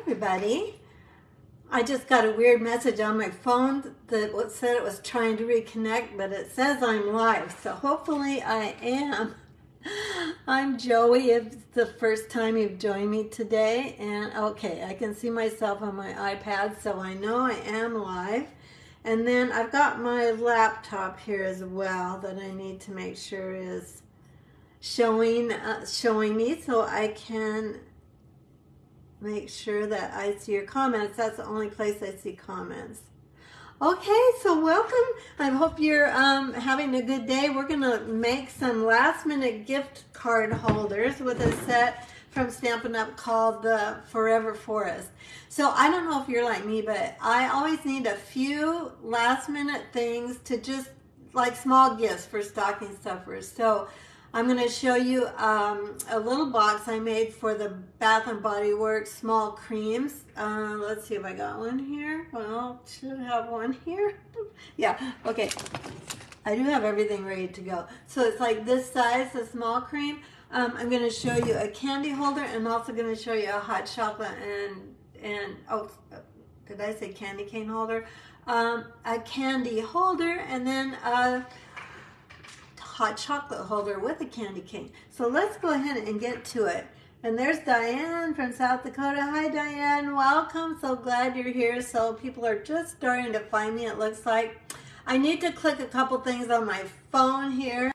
everybody. I just got a weird message on my phone that said it was trying to reconnect, but it says I'm live, so hopefully I am. I'm Joey. If it's the first time you've joined me today, and okay, I can see myself on my iPad, so I know I am live. And then I've got my laptop here as well that I need to make sure is showing me, so I can make sure that I see your comments. That's the only place I see comments. Okay, so welcome. I hope you're having a good day. We're going to make some last minute gift card holders with a set from Stampin' Up called the Forever Forest. So I don't know if you're like me, but I always need a few last minute things to just like small gifts for stocking stuffers. So I'm going to show you a little box I made for the Bath & Body Works small creams. Let's see if I got one here. Well, should have one here. Yeah, okay. I do have everything ready to go. So it's like this size, a small cream. I'm going to show you a candy holder, and I'm also going to show you a hot chocolate and oh, did I say candy cane holder? A candy holder, and then a hot chocolate holder with a candy cane. So let's go ahead and get to it. And there's Diane from South Dakota. Hi Diane, welcome. So glad you're here. So people are just starting to find me, it looks like. I need to click a couple things on my phone here.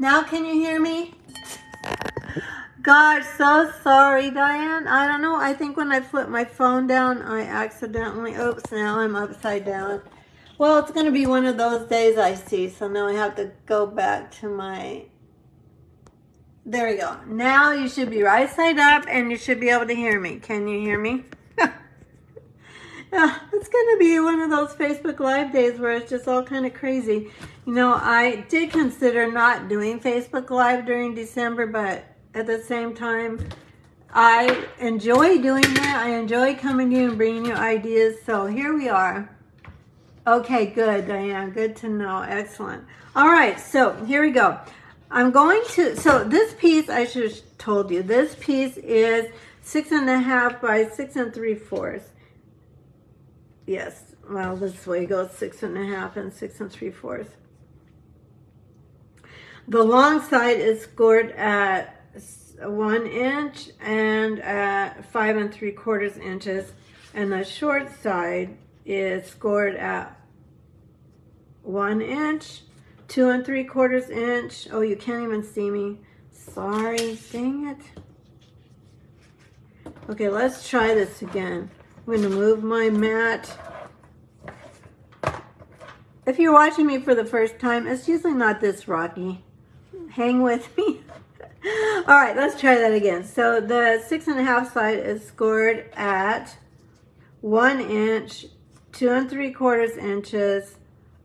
Now can you hear me? Gosh, so sorry, Diane. I don't know. I think when I flipped my phone down, I accidentally, oops, now I'm upside down. Well, it's going to be one of those days I see, so now I have to go back to my, there we go. Now you should be right side up and you should be able to hear me. Can you hear me? Yeah, it's going to be one of those Facebook Live days where it's just all kind of crazy. You know, I did consider not doing Facebook Live during December, but at the same time, I enjoy doing that. I enjoy coming to you and bringing you ideas. So here we are. Okay, good, Diane. Good to know. Excellent. All right, so here we go. I'm going to, so this piece, I should have told you, this piece is 6.5 by 6 3/4. Yes, well, this way goes 6.5 and 6 3/4. The long side is scored at 1 inch and at 5 3/4 inches, and the short side is scored at 1 inch, 2 3/4 inch. Oh, you can't even see me. Sorry, dang it. Okay, let's try this again. I'm going to move my mat. If you're watching me for the first time, it's usually not this rocky. Hang with me. All right, let's try that again. So the 6.5 side is scored at 1 inch, 2 3/4 inches,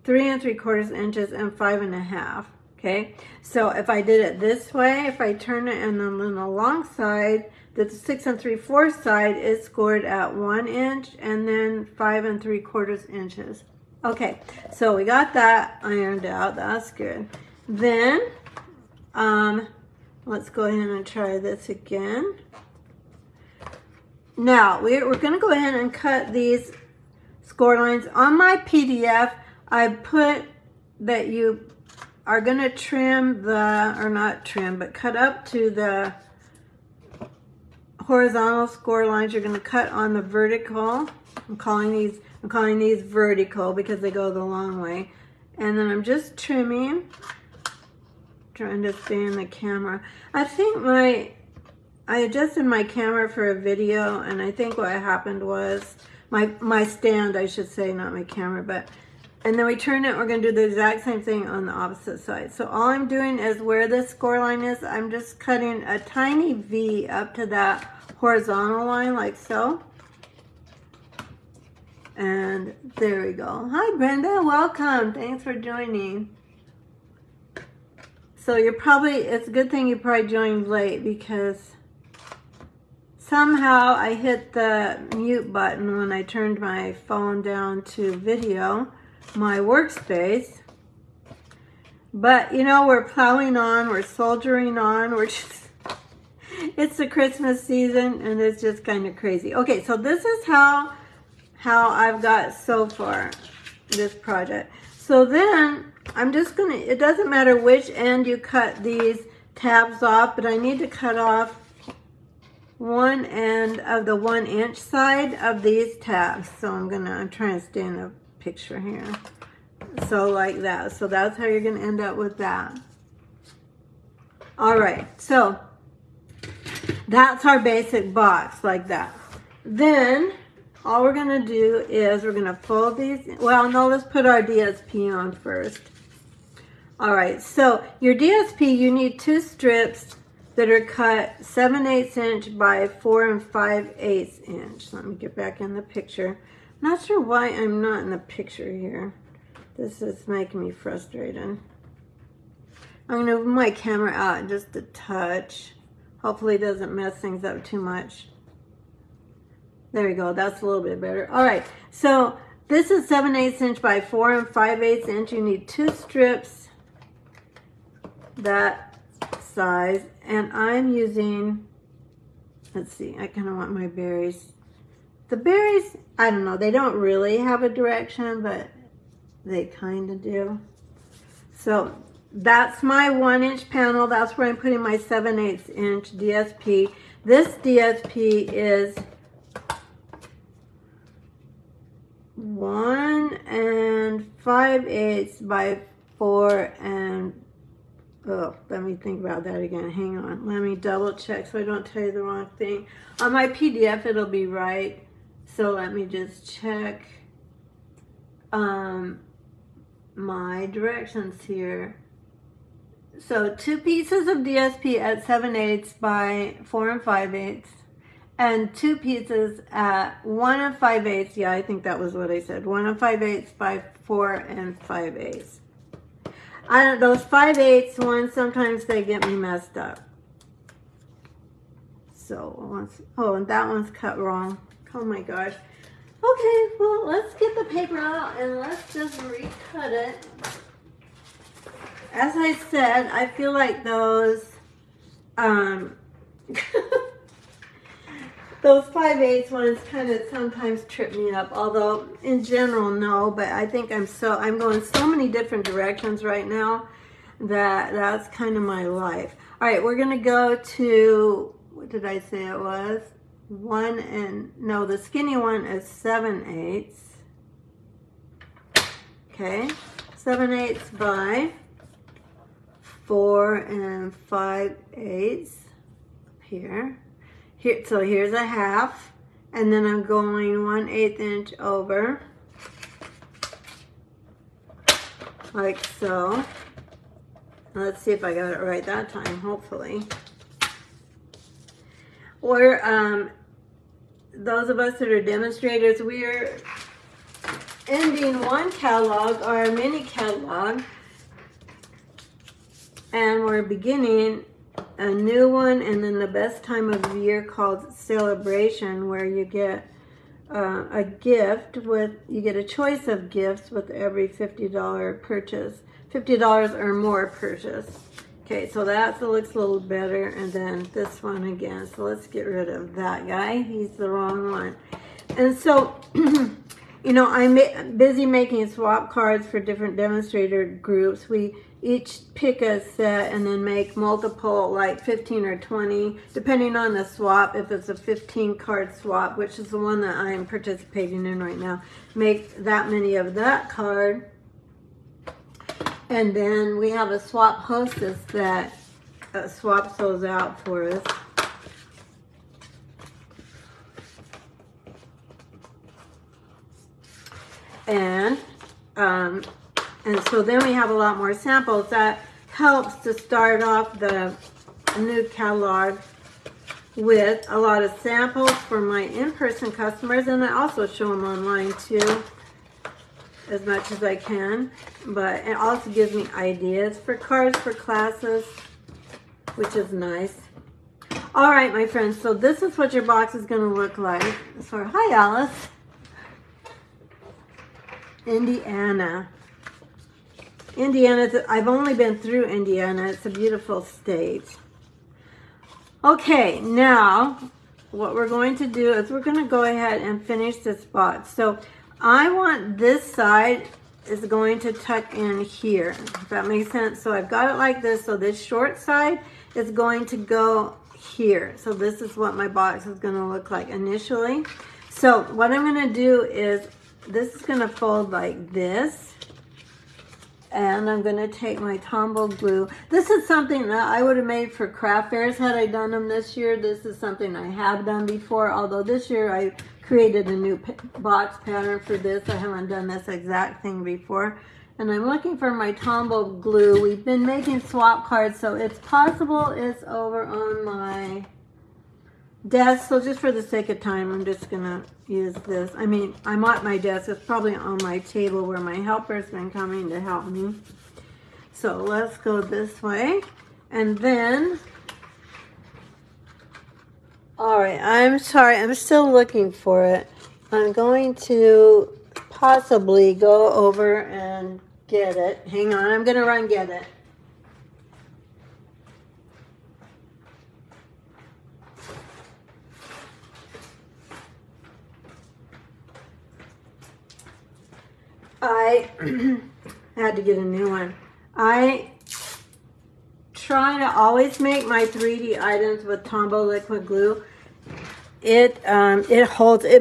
3 3/4 inches, and 5.5. Okay, so if I did it this way, if I turn it, and then on the long side, the 6 3/4 side is scored at 1 inch and then 5 3/4 inches. Okay, so we got that ironed out. That's good. Then, let's go ahead and try this again. Now, we're going to go ahead and cut these score lines. On my PDF, I put that you are going to trim the, or not trim, but cut up to the horizontal score lines. You're going to cut on the vertical. I'm calling these vertical because they go the long way. And then I'm just trimming, trying to stay in the camera. I think I adjusted my camera for a video, and I think what happened was my stand, I should say, not my camera, and then we turn it, we're going to do the exact same thing on the opposite side. So all I'm doing is where the score line is, I'm just cutting a tiny V up to that horizontal line like so. And there we go. Hi Brenda, welcome. Thanks for joining. So it's a good thing you probably joined late because somehow I hit the mute button when I turned my phone down to video, my workspace. But you know, we're plowing on, we're soldiering on, it's the Christmas season and it's just kind of crazy. Okay, so this is how I've got so far this project. So then I'm just gonna, it doesn't matter which end you cut these tabs off, but I need to cut off one end of the 1 inch side of these tabs. So I'm trying to stay in the picture here. So like that. So that's how you're gonna end up with that. All right, so that's our basic box like that. Then all we're gonna do is we're gonna fold these. Well, no, let's put our DSP on first. All right, so your DSP, you need 2 strips that are cut 7/8 inch by 4 5/8 inch. Let me get back in the picture. I'm not sure why I'm not in the picture here. This is making me frustrated. I'm gonna move my camera out just a touch. Hopefully it doesn't mess things up too much. There we go, that's a little bit better. All right, so this is 7/8 inch by 4 5/8 inch. You need 2 strips that size, and I'm using, let's see, I kind of want my berries. The berries, I don't know, they don't really have a direction, but they kind of do. So that's my 1 inch panel. That's where I'm putting my 7/8 inch DSP. This DSP is 1 5/8 by 4 oh, let me think about that again. Hang on. Let me double check so I don't tell you the wrong thing. On my PDF, it'll be right. So let me just check my directions here. So 2 pieces of DSP at 7/8 by 4 5/8. And 2 pieces at 1 5/8. Yeah, I think that was what I said. 1 5/8 by 4 5/8. Those 5/8 ones, sometimes they get me messed up. So, oh, and that one's cut wrong. Oh my gosh. Okay, well, let's get the paper out and let's just recut it. As I said, I feel like those, those 5/8 ones kind of sometimes trip me up, although in general, no, but I think I'm going so many different directions right now that that's kind of my life. All right, we're gonna go to, what did I say it was? The skinny one is 7/8. Okay, 7/8 by 4 5/8 here. So here's a half, and then I'm going 1/8 inch over, like so. Let's see if I got it right that time, hopefully. Or those of us that are demonstrators, we're ending one catalog, our mini catalog, and we're beginning a new one, and then the best time of the year called Celebration, where you get a gift you get a choice of gifts with every $50 purchase, $50 or more purchase. Okay, so that looks a little better, and then this one again. So let's get rid of that guy. He's the wrong one. And so, you know, I'm busy making swap cards for different demonstrator groups. We each pick a set and then make multiple, like 15 or 20, depending on the swap. If it's a 15 card swap, which is the one that I'm participating in right now, make that many of that card. And then we have a swap hostess that swaps those out for us. And so then we have a lot more samples. That helps to start off the new catalog with a lot of samples for my in-person customers, and I also show them online too, as much as I can. But it also gives me ideas for cards for classes, which is nice. All right, my friends, so this is what your box is going to look like. So, hi, Alice. Indiana, I've only been through Indiana. It's a beautiful state. Okay, now what we're going to do is we're going to go ahead and finish this box. So I want this side is going to tuck in here, if that makes sense. So I've got it like this. So this short side is going to go here. So this is what my box is going to look like initially. So what I'm going to do is this is going to fold like this. And I'm going to take my Tombow glue. This is something that I would have made for craft fairs had I done them this year. This is something I have done before, although this year I created a new box pattern for this. I haven't done this exact thing before. And I'm looking for my Tombow glue. We've been making swap cards, so it's possible it's over on my desk. So just for the sake of time, I'm just going to use this. I mean, I'm at my desk. It's probably on my table where my helper's been coming to help me. So let's go this way. And then, all right, I'm sorry, I'm still looking for it. I'm going to possibly go over and get it. Hang on, I'm going to run get it. I had to get a new one. I try to always make my 3D items with Tombow liquid glue. It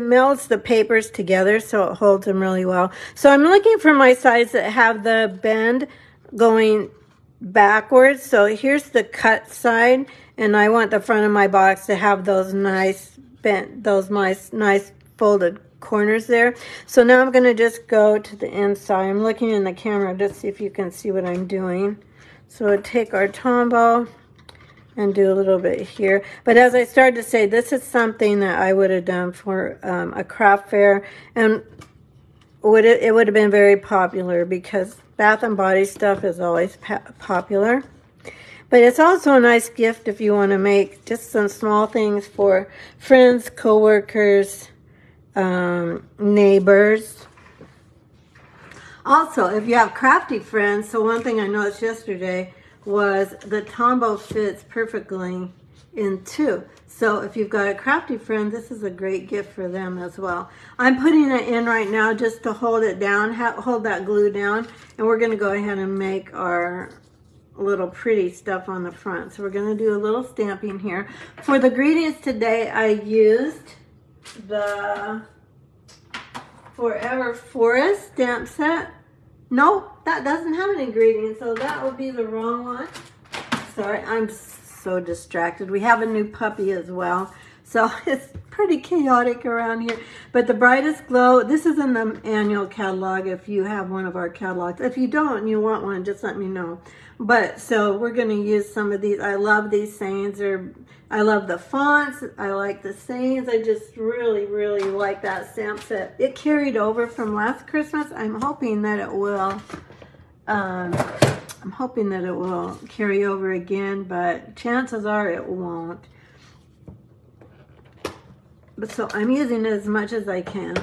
melts the papers together, so it holds them really well. So I'm looking for my sides that have the bend going backwards. So here's the cut side, and I want the front of my box to have those nice bent, those nice folded corners there. So now I'm going to just go to the inside. I'm looking in the camera to see if you can see what I'm doing. So we'll take our Tombow and do a little bit here. But as I started to say, this is something that I would have done for a craft fair, and it would have been very popular because Bath and Body stuff is always popular. But it's also a nice gift if you want to make just some small things for friends, coworkers, neighbors. Also, if you have crafty friends, so one thing I noticed yesterday was the Tombow fits perfectly in two. So if you've got a crafty friend, this is a great gift for them as well. I'm putting it in right now just to hold it down, hold that glue down, and we're going to go ahead and make our little pretty stuff on the front. So we're going to do a little stamping here. For the ingredients today, I used the Forever Forest stamp set. No, that doesn't have an ingredient, so that would be the wrong one. Sorry, I'm so distracted. We have a new puppy as well. So it's pretty chaotic around here. But the Brightest Glow, this is in the annual catalog if you have one of our catalogs. If you don't and you want one, just let me know. But so we're going to use some of these. I love these sayings. I love the fonts. I like the sayings. I just really, really like that stamp set. It carried over from last Christmas. I'm hoping that it will. I'm hoping that it will carry over again, but chances are it won't. But so I'm using it as much as I can.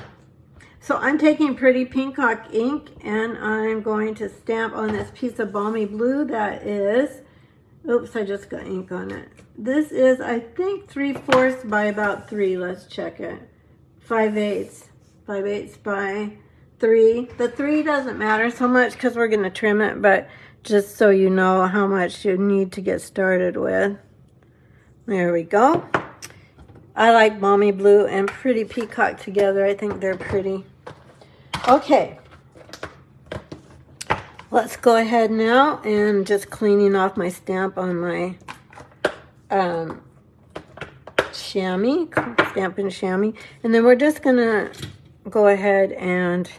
So I'm taking Pretty Peacock ink and I'm going to stamp on this piece of balmy blue that is, oops, I just got ink on it. This is, I think, 3/4 by about 3. Let's check it. 5/8. 5/8 by 3. The 3 doesn't matter so much because we're going to trim it, but just so you know how much you need to get started with. There we go. I like Balmy Blue and Pretty Peacock together. I think they're pretty. Okay. Let's go ahead now and just cleaning off my stamp on my chamois, Stampin' Chamois. And then we're just going to go ahead and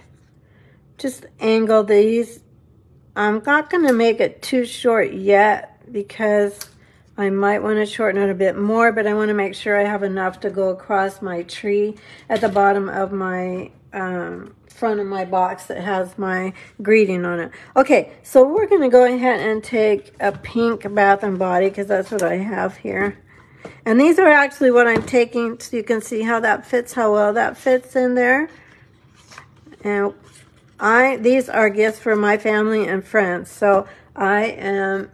just angle these. I'm not going to make it too short yet because I might want to shorten it a bit more, but I want to make sure I have enough to go across my tree at the bottom of my front of my box that has my greeting on it. Okay, so we're going to go ahead and take a pink Bath and Body because that's what I have here. And these are actually what I'm taking so you can see how that fits, how well that fits in there. And these are gifts for my family and friends. So I am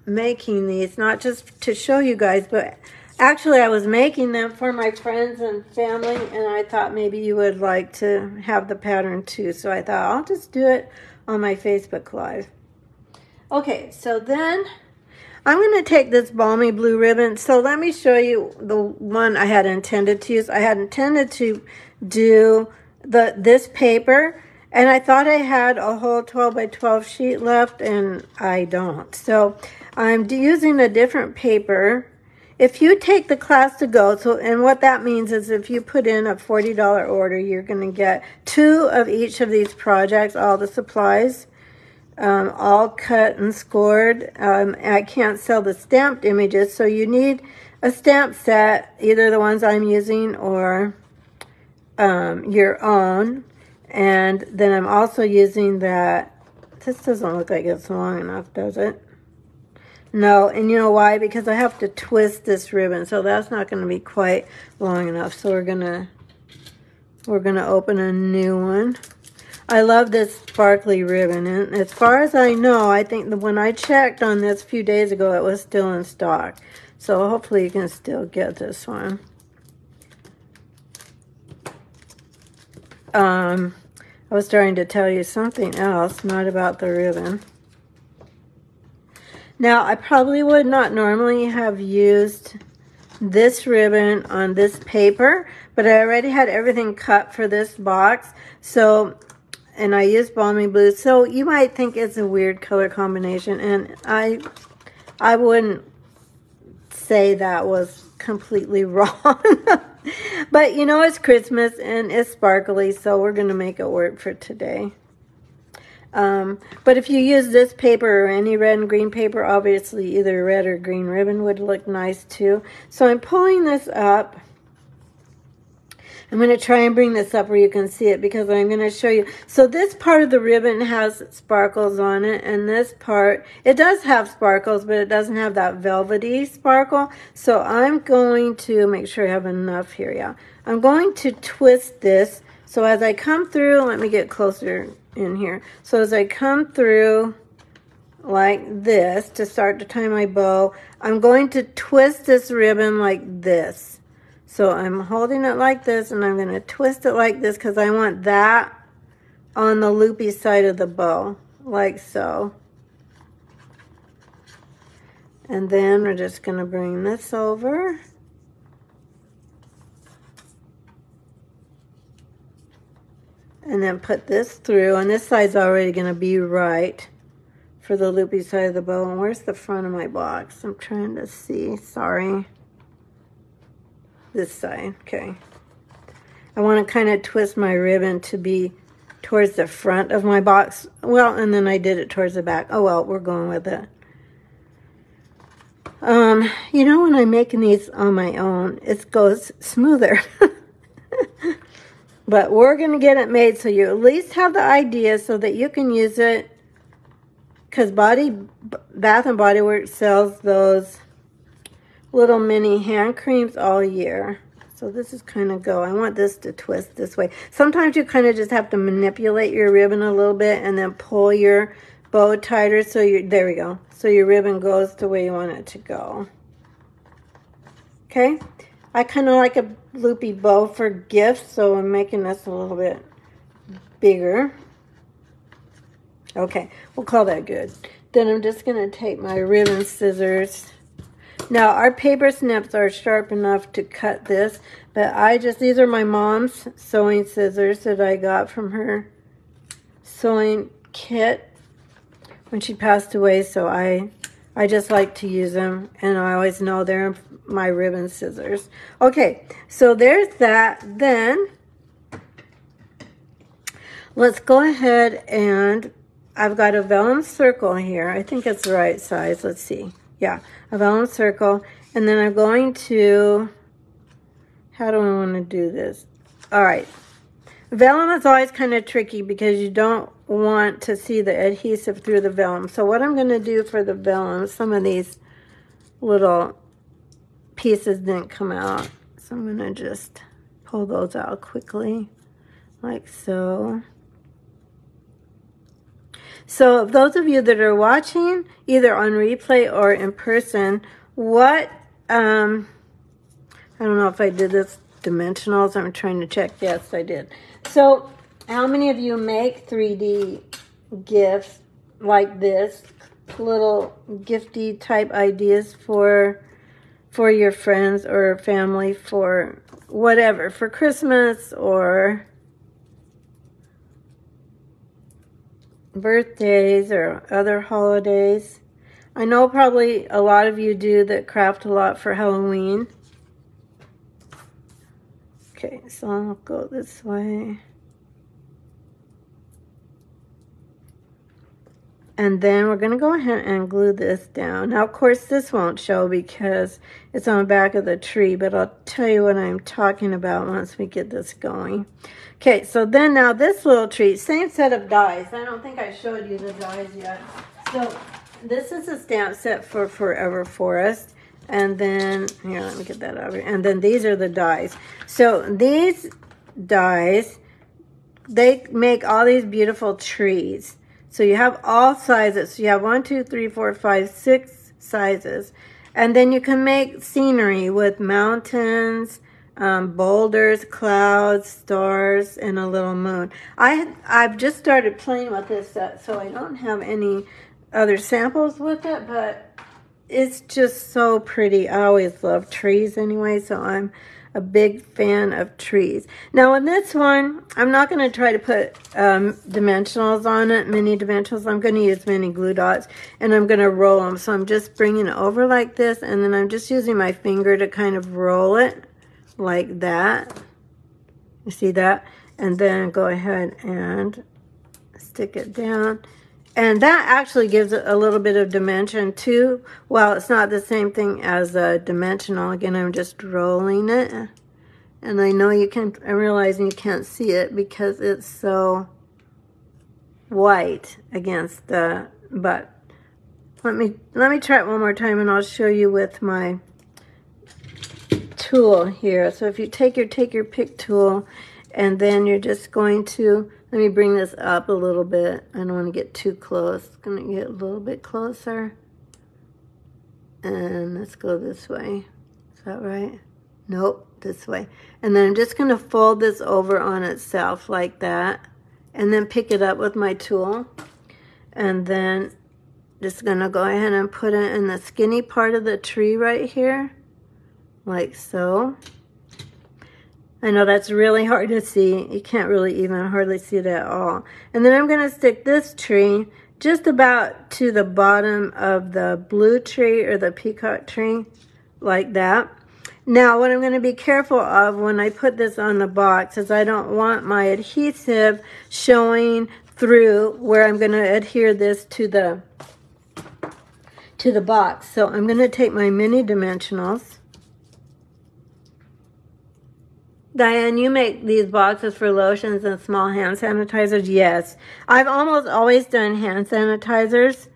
making these not just to show you guys, but actually I was making them for my friends and family, and I thought maybe you would like to have the pattern too. So I thought I'll just do it on my Facebook Live. Okay, so then I'm going to take this Balmy Blue ribbon. So let me show you the one I had intended to use. I had intended to do this paper, and I thought I had a whole 12 by 12 sheet left, and I don't. So I'm using a different paper. If you take the class to go, and what that means is if you put in a $40 order, you're going to get 2 of each of these projects, all the supplies, all cut and scored. I can't sell the stamped images, so you need a stamp set, either the ones I'm using or your own. And then I'm also using that. This doesn't look like it's long enough, does it? No, and you know why? Because I have to twist this ribbon, so that's not going to be quite long enough. So we're gonna open a new one. I love this sparkly ribbon, and as far as I know, I think that when I checked on this a few days ago, it was still in stock. So hopefully you can still get this one. I was trying to tell you something else, not about the ribbon. Now, I probably would not normally have used this ribbon on this paper, but I already had everything cut for this box. So, and I used Balmy Blue. So you might think it's a weird color combination, and I wouldn't say that was completely wrong. But you know, it's Christmas and it's sparkly, so we're going to make it work for today. But if you use this paper or any red and green paper, obviously either red or green ribbon would look nice too. So I'm pulling this up. I'm going to try and bring this up where you can see it because I'm going to show you. So this part of the ribbon has sparkles on it, and this part, it does have sparkles, but it doesn't have that velvety sparkle. So I'm going to make sure I have enough here. Yeah, I'm going to twist this. So as I come through, let me get closer in here. So as I come through like this to start to tie my bow, I'm going to twist this ribbon like this. So I'm holding it like this, and I'm going to twist it like this because I want that on the loopy side of the bow, like so. And then we're just going to bring this over. And then put this through, and this side's already going to be right for the loopy side of the bow. And where's the front of my box? I'm trying to see, sorry. this side, okay. I want to kind of twist my ribbon to be towards the front of my box. Well, and then I did it towards the back. Oh, well, we're going with it. You know, when I'm making these on my own, it goes smoother. But we're going to get it made so you at least have the idea so that you can use it. Because Bath and Body Works sells those little mini hand creams all year. So this is kind of I want this to twist this way. Sometimes you kind of just have to manipulate your ribbon a little bit and then pull your bow tighter so there we go. So your ribbon goes the way you want it to go. Okay? I kind of like a loopy bow for gifts, so I'm making this a little bit bigger. Okay, we'll call that good. Then I'm just going to take my ribbon scissors. Now, our paper snips are sharp enough to cut this, but these are my mom's sewing scissors that I got from her sewing kit when she passed away, so I just like to use them, and I always know they're my ribbon scissors. Okay, so there's that. Then, let's go ahead and I've got a vellum circle here. I think it's the right size. Let's see. Yeah, a vellum circle. And then I'm going to, how do I want to do this? All right. Vellum is always kind of tricky because you don't want to see the adhesive through the vellum. So what I'm going to do for the vellum, some of these little pieces didn't come out. So I'm going to just pull those out quickly, like so. So those of you that are watching, either on replay or in person, what, I don't know if I did this dimensionals. I'm trying to check. Yes, I did. So how many of you make 3D gifts like this, little gifty type ideas for your friends or family, for whatever, for Christmas or birthdays or other holidays? I know probably a lot of you do that craft a lot for Halloween. Okay, so I'll go this way. And then we're going to go ahead and glue this down. Now, of course, this won't show because it's on the back of the tree, but I'll tell you what I'm talking about once we get this going. Okay, so then now this little tree, same set of dies. I don't think I showed you the dies yet. So this is a stamp set for Forever Forest. And then, here, let me get that over here. And then these are the dies. So these dies, they make all these beautiful trees. So you have all sizes. So you have 1, 2, 3, 4, 5, 6 sizes. And then you can make scenery with mountains, boulders, clouds, stars, and a little moon. I've just started playing with this set, so I don't have any other samples with it, but it's just so pretty. I always love trees anyway, so I'm a big fan of trees. Now in this one, I'm not going to try to put dimensionals on it, mini dimensionals. I'm going to use mini glue dots, and I'm going to roll them. So I'm just bringing it over like this, and then I'm just using my finger to kind of roll it like that. You see that? And then go ahead and stick it down. And that actually gives it a little bit of dimension too. Well, it's not the same thing as a dimensional. Again, I'm just rolling it. And I know you can, I'm realizing you can't see it because it's so white against the, but let me try it one more time and I'll show you with my tool here. So if you take your pick tool, and then you're just going to, let me bring this up a little bit. I don't want to get too close. I'm going to get a little bit closer. And let's go this way. Is that right? Nope, this way. And then I'm just going to fold this over on itself like that. And then pick it up with my tool. And then just going to go ahead and put it in the skinny part of the tree right here. Like so. I know that's really hard to see. You can't really even hardly see it at all. And then I'm going to stick this tree just about to the bottom of the blue tree or the peacock tree, like that. Now, what I'm going to be careful of when I put this on the box is I don't want my adhesive showing through where I'm going to adhere this to the box. So I'm going to take my mini dimensionals. Diane, you make these boxes for lotions and small hand sanitizers? Yes. I've almost always done hand sanitizers.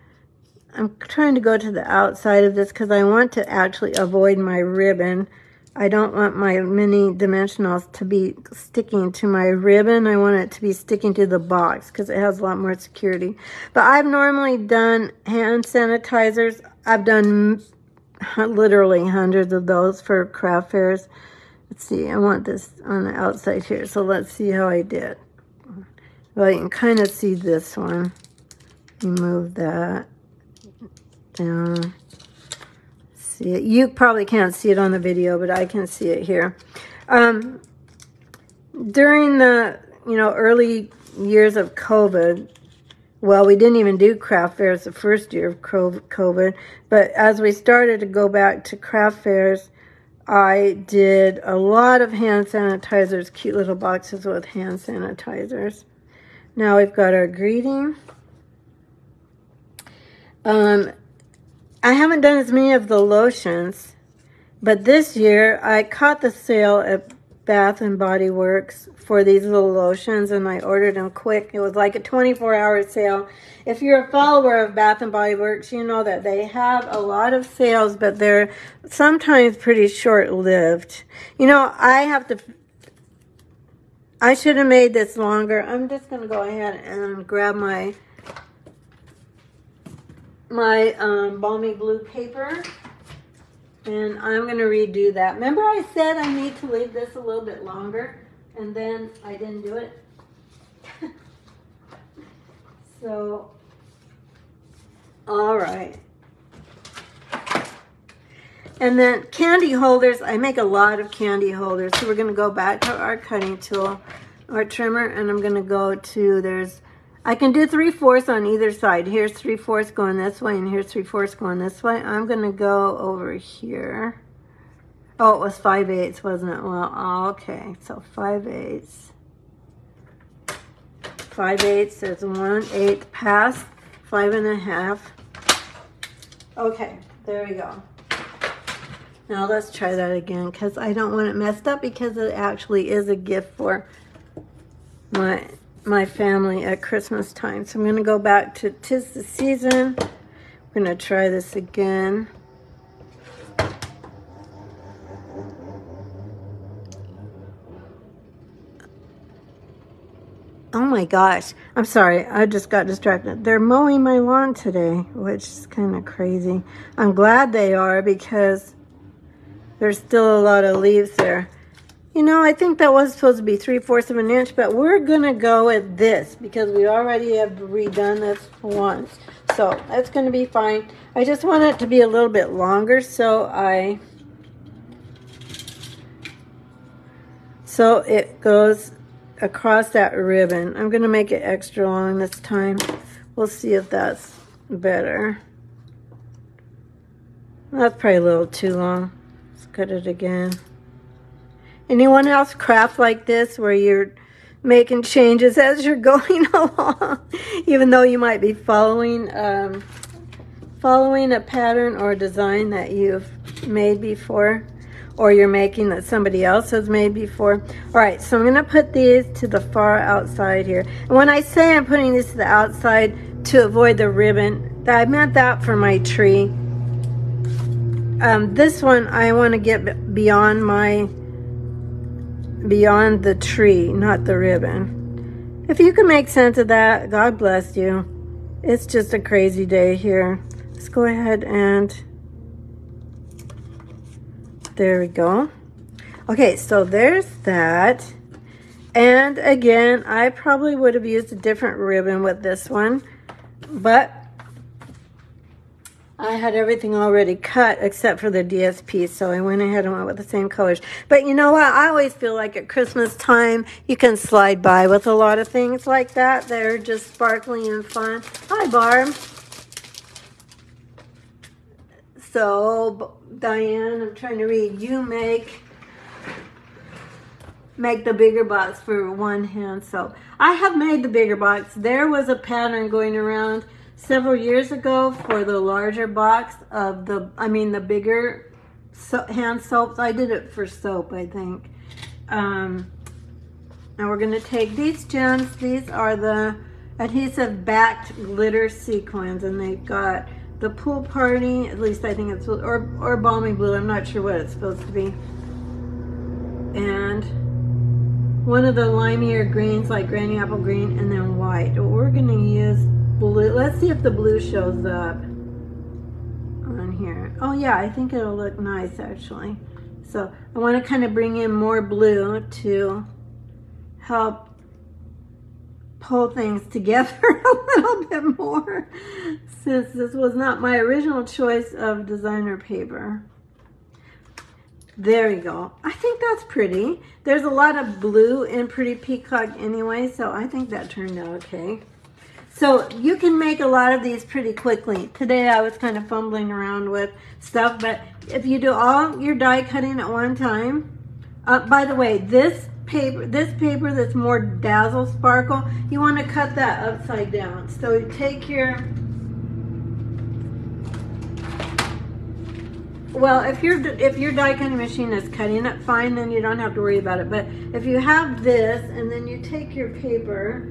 I'm trying to go to the outside of this because I want to actually avoid my ribbon. I don't want my mini dimensionals to be sticking to my ribbon. I want it to be sticking to the box because it has a lot more security. But I've normally done hand sanitizers. I've done literally hundreds of those for craft fairs. Let's see, I want this on the outside here, so let's see how I did. Well, you can kind of see this one. Remove that down. See it. You probably can't see it on the video, but I can see it here. During the early years of COVID, well, we didn't even do craft fairs the first year of COVID, but as we started to go back to craft fairs, I did a lot of hand sanitizers, cute little boxes with hand sanitizers. Now we've got our greeting. I haven't done as many of the lotions, but this year I caught the sale at Bath and Body Works for these little lotions, and I ordered them quick. It was like a 24-hour sale. If you're a follower of Bath and Body Works, you know that they have a lot of sales, but they're sometimes pretty short-lived. I should have made this longer. I'm just going to go ahead and grab my balmy blue paper, and I'm going to redo that. Remember I said I need to leave this a little bit longer, and then I didn't do it? So, all right. And then candy holders. I make a lot of candy holders. So we're going to go back to our cutting tool, our trimmer, and I'm going to go to, I can do 3/4 on either side. Here's 3/4 going this way, and here's 3/4 going this way. I'm going to go over here. Oh, it was 5/8, wasn't it? Well, okay. So 5/8. 5/8 is 1/8 past 5.5. Okay, there we go. Now let's try that again because I don't want it messed up because it actually is a gift for my family at Christmas time. So I'm going to go back to 'Tis the Season. We're going to try this again. Oh my gosh. I'm sorry. I just got distracted. They're mowing my lawn today, which is kind of crazy. I'm glad they are because there's still a lot of leaves there. I think that was supposed to be 3/4 of an inch, but we're going to go with this because we already have redone this once. So that's going to be fine. I just want it to be a little bit longer, so it goes across that ribbon. I'm going to make it extra long this time. We'll see if that's better. That's probably a little too long. Let's cut it again. Anyone else craft like this where you're making changes as you're going along, even though you might be following a pattern or design that you've made before, or you're making that somebody else has made before? All right, so I'm going to put these to the far outside here. And when I say I'm putting these to the outside to avoid the ribbon, I meant that for my tree. This one I want to get beyond the tree, not the ribbon. If you can make sense of that, God bless you. It's just a crazy day here. Let's go ahead and there we go. Okay, so there's that. And again, I probably would have used a different ribbon with this one, but I had everything already cut except for the DSP, so I went ahead and went with the same colors. But you know what? I always feel like at Christmas time, you can slide by with a lot of things like that. They're just sparkly and fun. Hi, Barb. So, Diane, I'm trying to read. You make the bigger box for one hand soap. I have made the bigger box. There was a pattern going around several years ago for the larger box of the bigger hand soaps. I did it for soap, I think. Now we're going to take these gems. These are the adhesive backed glitter sequins, and they've got the pool party, at least I think it's, or balmy blue. I'm not sure what it's supposed to be. And one of the limier greens like granny apple green, and then white. We're going to use blue. Let's see if the blue shows up on here. Oh yeah, I think it'll look nice actually. So I want to kind of bring in more blue to help pull things together a little bit more, since this was not my original choice of designer paper. There we go. I think that's pretty. There's a lot of blue in Pretty Peacock anyway, so I think that turned out okay. So you can make a lot of these pretty quickly. Today I was kind of fumbling around with stuff, but if you do all your die cutting at one time, by the way, this paper that's more dazzle sparkle, you want to cut that upside down. So you take your, well, if your die cutting machine is cutting it fine, then you don't have to worry about it. But if you have this, and then you take your paper,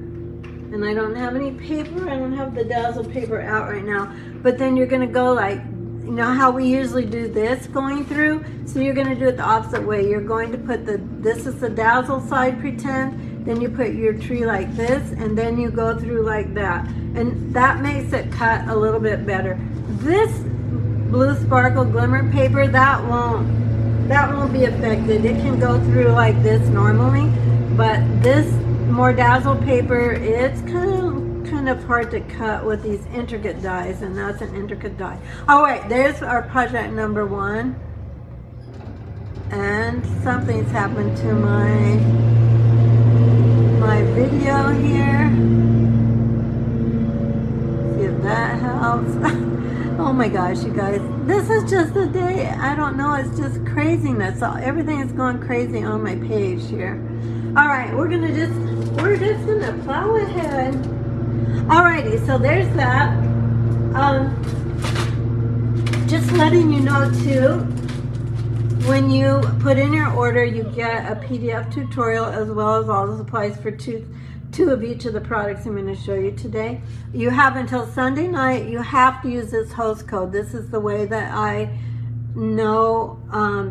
and I don't have any paper, I don't have the dazzle paper out right now, but then you're going to go like, you know how we usually do this going through? So you're going to do it the opposite way. You're going to put this is the dazzle side, pretend, then you put your tree like this, and then you go through like that. And that makes it cut a little bit better. This blue sparkle glimmer paper, that won't be affected. It can go through like this normally, but this more dazzle paper, it's kind of hard to cut with these intricate dies, and that's an intricate die. All right, there's our project number one, and something's happened to my video here. See if that helps. Oh my gosh, you guys, this is just a day, I don't know, it's just craziness. So everything is going crazy on my page here. All right, we're just gonna plow ahead. Alrighty, so there's that. Just letting you know too, when you put in your order, you get a PDF tutorial as well as all the supplies for two of each of the products I'm going to show you today. You have until Sunday night. You have to use this host code. This is the way that I know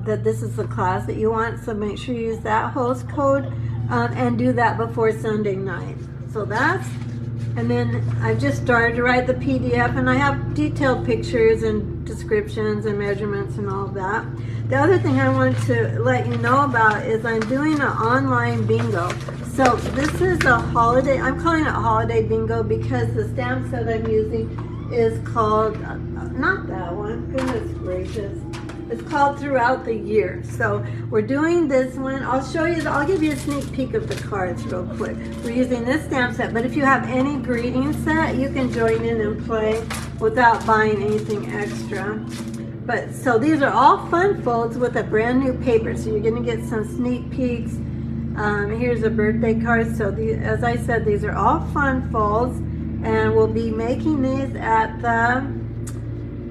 that this is the class that you want, so make sure you use that host code and do that before Sunday night. So that's, and then I've just started to write the PDF, and I have detailed pictures and descriptions and measurements and all of that. The other thing I wanted to let you know about is I'm doing an online bingo. So this is a holiday, I'm calling it holiday bingo because the stamp set I'm using is called, not that one, goodness gracious. It's called Throughout the Year. So we're doing this one. I'll show you, I'll give you a sneak peek of the cards real quick. We're using this stamp set, but if you have any greeting set, you can join in and play without buying anything extra. But so these are all fun folds with a brand new paper. So you're gonna get some sneak peeks. Here's a birthday card. So as I said, these are all fun folds, and we'll be making these at the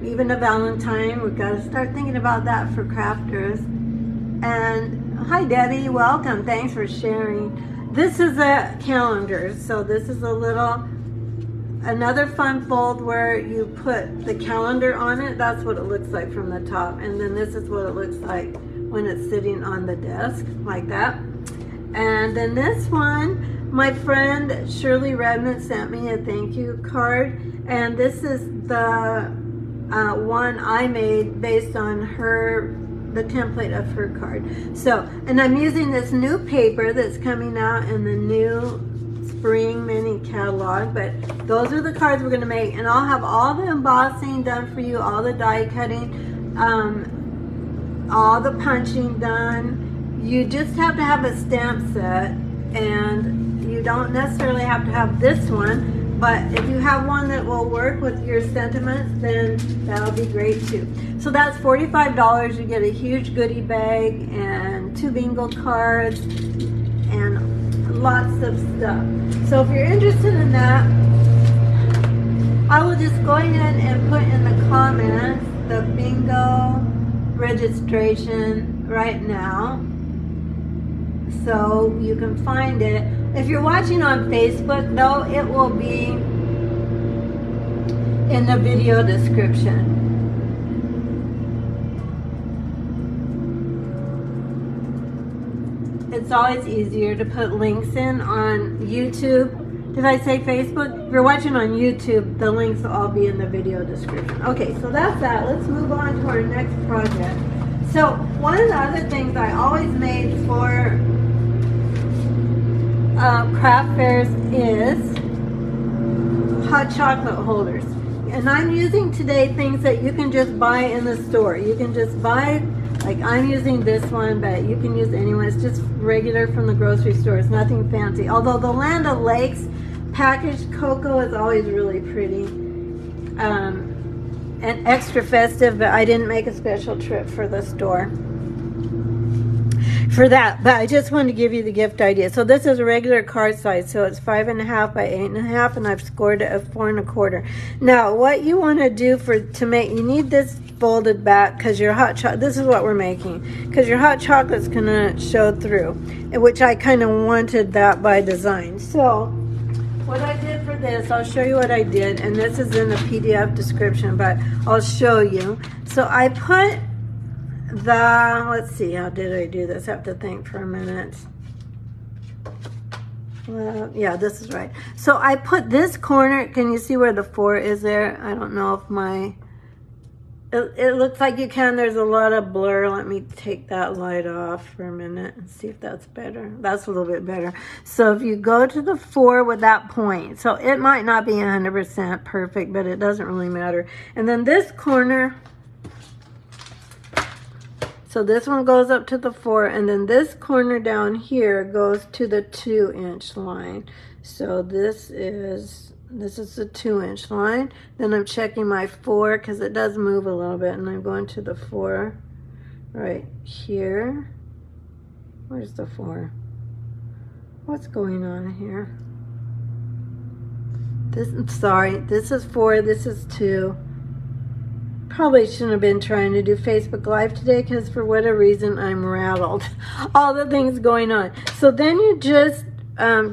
even a Valentine. We've got to start thinking about that for crafters. And hi Debbie, welcome, thanks for sharing. This is a calendar, so this is a little, another fun fold where you put the calendar on it. That's what it looks like from the top, and then this is what it looks like when it's sitting on the desk like that. And then this one, my friend Shirley Redmond sent me a thank you card, and this is the one I made based on the template of her card. So, and I'm using this new paper that's coming out in the new spring mini catalog, but those are the cards we're going to make, and I'll have all the embossing done for you, all the die cutting, all the punching done. You just have to have a stamp set, and you don't necessarily have to have this one, But if you have one that will work with your sentiments, then that'll be great too. So that's $45. You get a huge goodie bag and 2 bingo cards and lots of stuff. So if you're interested in that, I will just go ahead and put in the comments the bingo registration right now, so you can find it. If you're watching on Facebook, though, it will be in the video description. It's always easier to put links in on YouTube. Did I say Facebook? If you're watching on YouTube, the links will all be in the video description. Okay, so that's that. Let's move on to our next project. So one of the other things I always made for craft fairs is hot chocolate holders. And I'm using today things that you can just buy in the store. You can just buy, like I'm using this one, but you can use any one. It's just regular from the grocery store. It's nothing fancy. Although the Land O'Lakes packaged cocoa is always really pretty and extra festive, but I didn't make a special trip for the store for that, but I just wanted to give you the gift idea. So this is a regular card size, so it's 5.5 by 8.5, and I've scored it at 4 1/4. Now what you want to do to make, you need this folded back because your hot chocolate, this is what we're making, because your hot chocolate's gonna show through, which I kind of wanted that by design. So what I did for this, I'll show you what I did, and this is in the PDF description, but I'll show you. So I put let's see, how did I do this? I have to think for a minute. Well, yeah, this is right. So I put this corner, can you see where the 4 is there? I don't know if it looks like you can. There's a lot of blur. Let me take that light off for a minute and see if that's better. That's a little bit better. So if you go to the 4 with that point, so it might not be 100% perfect, but it doesn't really matter. And then this corner, so this one goes up to the 4, and then this corner down here goes to the 2-inch line. So this is the 2-inch line. Then I'm checking my 4 because it does move a little bit, and I'm going to the 4 right here. Where's the 4? What's going on here? Sorry, this is 4, this is 2. Probably shouldn't have been trying to do Facebook Live today because for whatever reason I'm rattled. All the things going on. So then you just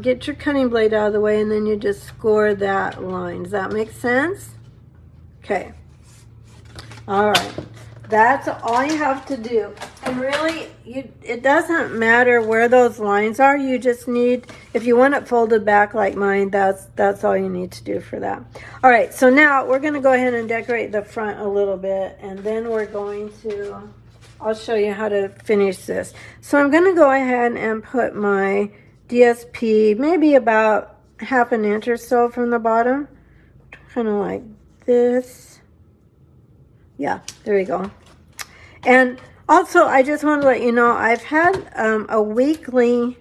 get your cutting blade out of the way, and then you just score that line. Does that make sense? Okay. All right. That's all you have to do. And really, it doesn't matter where those lines are. You just need, if you want it folded back like mine, that's all you need to do for that. All right, so now we're going to go ahead and decorate the front a little bit, and then we're going to, I'll show you how to finish this. So I'm going to go ahead and put my DSP maybe about 1/2 inch or so from the bottom, kind of like this. Yeah, there you go. And also, I just want to let you know, I've had a weekly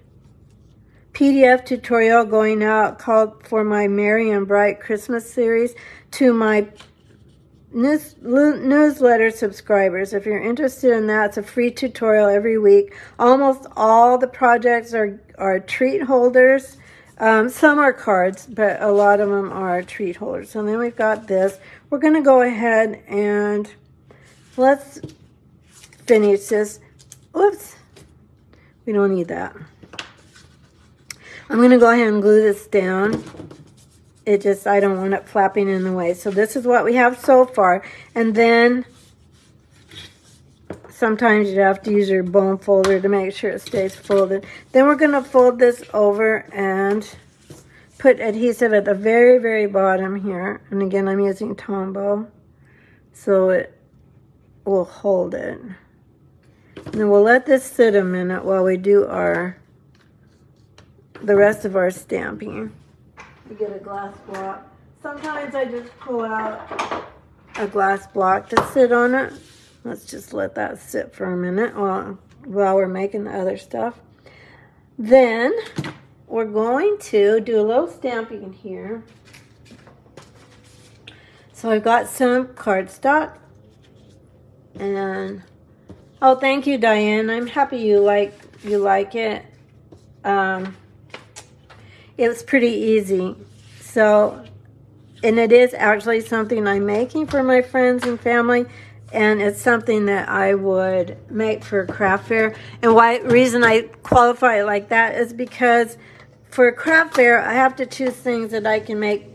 PDF tutorial going out called for my Merry and Bright Christmas series to my newsletter subscribers. If you're interested in that, it's a free tutorial every week. Almost all the projects are treat holders. Some are cards, but a lot of them are treat holders. And then we've got this. We're going to go ahead and let's finish this. Oops, we don't need that. I'm going to go ahead and glue this down. I don't want it flapping in the way. So this is what we have so far. And then sometimes you have to use your bone folder to make sure it stays folded. Then we're going to fold this over and put adhesive at the very, very bottom here. And again, I'm using Tombow, so it will hold it. And then we'll let this sit a minute while we do the rest of our stamping. We get a glass block. Sometimes I just pull out a glass block to sit on it. Let's just let that sit for a minute while we're making the other stuff. Then we're going to do a little stamping here. So I've got some cardstock, and oh, thank you, Diane. I'm happy you like it. It was pretty easy. So, and it is actually something I'm making for my friends and family, and it's something that I would make for a craft fair. And reason I qualify it like that is because for a craft fair, I have to choose things that I can make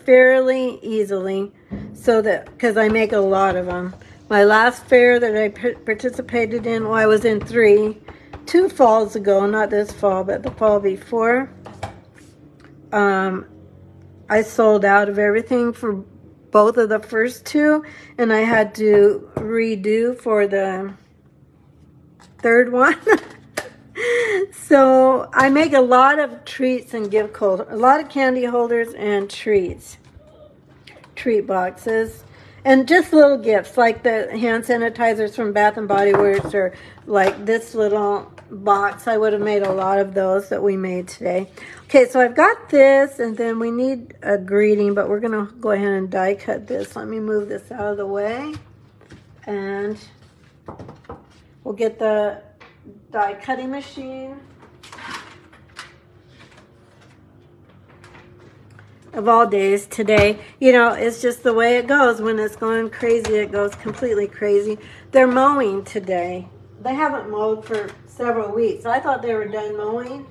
fairly easily, so that, because I make a lot of them. My last fair that I participated in, well, I was in two falls ago, not this fall, but the fall before. I sold out of everything for both of the first two, and I had to redo for the third one. So I make a lot of treats and gift holders, a lot of candy holders and treat boxes, and just little gifts like the hand sanitizers from Bath and Body Works, or like this little box. I would have made a lot of those that we made today. Okay, so I've got this, and then we need a greeting, but we're gonna go ahead and die cut this. Let me move this out of the way, and we'll get the die cutting machine. Of all days, today, you know, it's just the way it goes. When it's going crazy, it goes completely crazy. They're mowing today. They haven't mowed for several weeks. I thought they were done mowing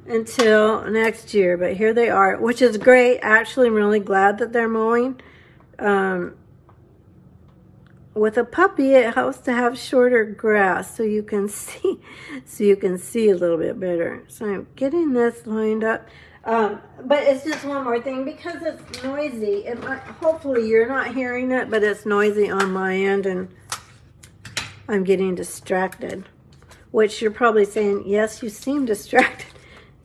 until next year, but here they are, which is great. Actually, I'm really glad that they're mowing. With a puppy, it helps to have shorter grass so you can see a little bit better. So I'm getting this lined up. But it's just one more thing, because it's noisy. Hopefully you're not hearing it, but it's noisy on my end, and I'm getting distracted. Which you're probably saying, yes, you seem distracted.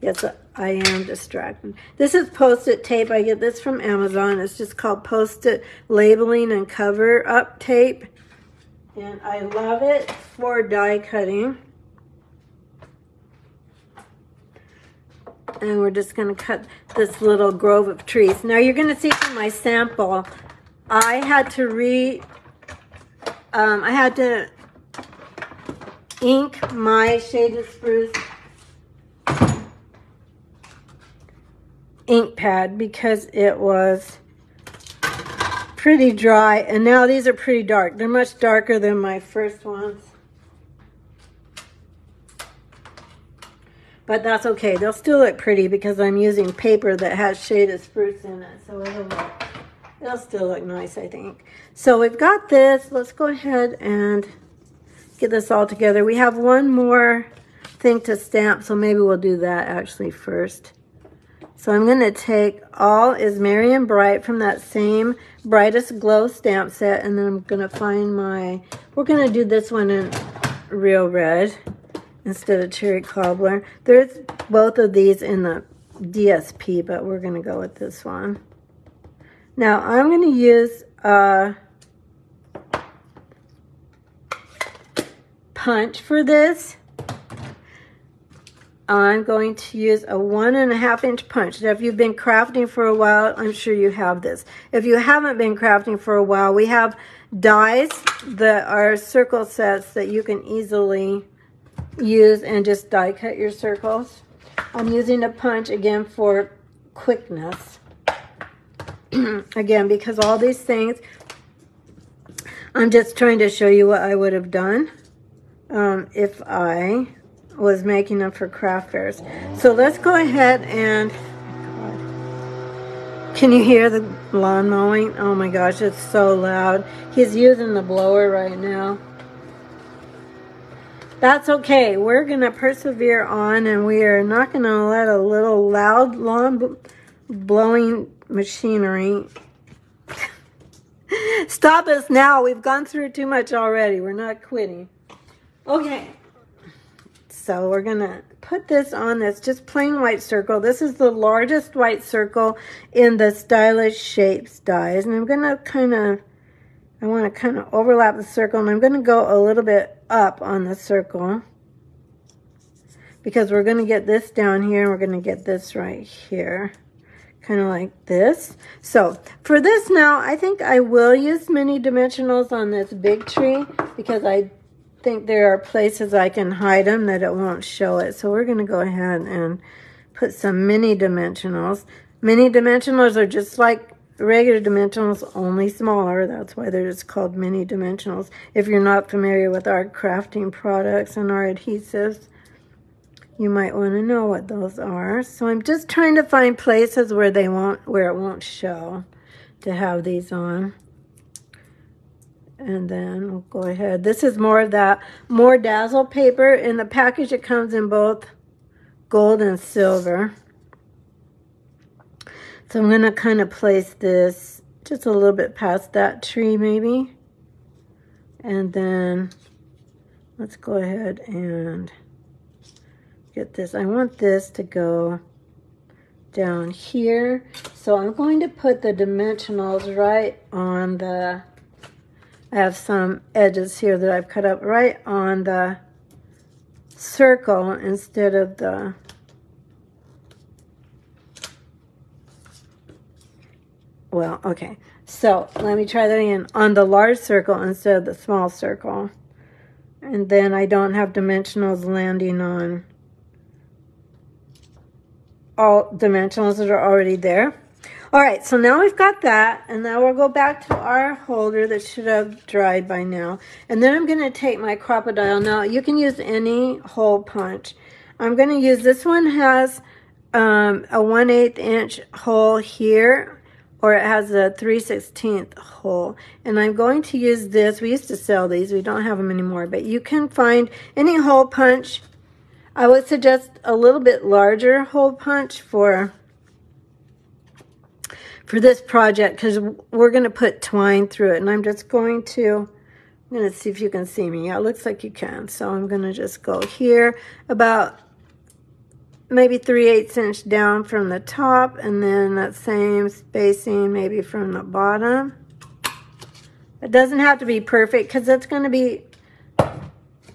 Yes, I am distracted. This is Post-it tape. I get this from Amazon. It's just called Post-it Labeling and Cover Up Tape. And I love it for die cutting. And we're just going to cut this little grove of trees. Now you're going to see from my sample, I had to ink my Shaded Spruce ink pad because it was pretty dry, and now these are pretty dark. They're much darker than my first ones. But that's okay. They'll still look pretty because I'm using paper that has Shaded Spruce in it. So it'll still look nice, I think. So we've got this. Let's go ahead and get this all together. We have one more thing to stamp, so maybe we'll do that actually first. So I'm going to take All Is Merry and Bright from that same Brightest Glow stamp set, and then I'm going to find we're going to do this one in Real Red instead of Cherry Cobbler. There's both of these in the DSP, but we're going to go with this one. Now I'm going to use punch for this. I'm going to use a 1.5 inch punch. Now, if you've been crafting for a while, I'm sure you have this. If you haven't been crafting for a while, we have dies that are circle sets that you can easily use and just die cut your circles. I'm using a punch again for quickness. Again, because all these things, I'm just trying to show you what I would have done if I was making them for craft fairs. So let's go ahead and, can you hear the lawn mowing? Oh my gosh, it's so loud. He's using the blower right now. That's okay. We're going to persevere on, and we are not going to let a little loud lawn blowing machinery stop us now. We've gone through too much already. We're not quitting. Okay. So we're going to put this on this just plain white circle. This is the largest white circle in the Stylish Shapes dies. And I'm going to I want to kind of overlap the circle. And I'm going to go a little bit up on the circle, because we're going to get this down here and we're going to get this right here. kind of like this. So for this now, I think I will use mini dimensionals on this big tree because I think there are places I can hide them that it won't show it. So we're going to go ahead and put some mini dimensionals. Mini dimensionals are just like regular dimensionals, only smaller. That's why they're just called mini dimensionals. If you're not familiar with our crafting products and our adhesives, you might want to know what those are. So I'm just trying to find places where it won't show to have these on. And then we'll go ahead. This is more of that more dazzle paper. In the package, it comes in both gold and silver. So I'm going to kind of place this just a little bit past that tree maybe. And then let's go ahead and get this. I want this to go down here. So I'm going to put the dimensionals right on the, I have some edges here that I've cut up right on the circle instead of the, well, okay. So let me try that again. On the large circle instead of the small circle. And then I don't have dimensionals landing on all dimensionals that are already there. All right, so now we've got that, and now we'll go back to our holder that should have dried by now. And then I'm going to take my crocodile. Now, you can use any hole punch. I'm going to use, this one has a 1/8 inch hole here, or it has a 3/16 hole. And I'm going to use this. We used to sell these. We don't have them anymore, but you can find any hole punch. I would suggest a little bit larger hole punch for this project because we're going to put twine through it. And I'm just going to, I'm going to see if you can see me. Yeah, it looks like you can. So I'm going to just go here about maybe 3/8 inch down from the top, and then that same spacing maybe from the bottom. It doesn't have to be perfect because it's going to be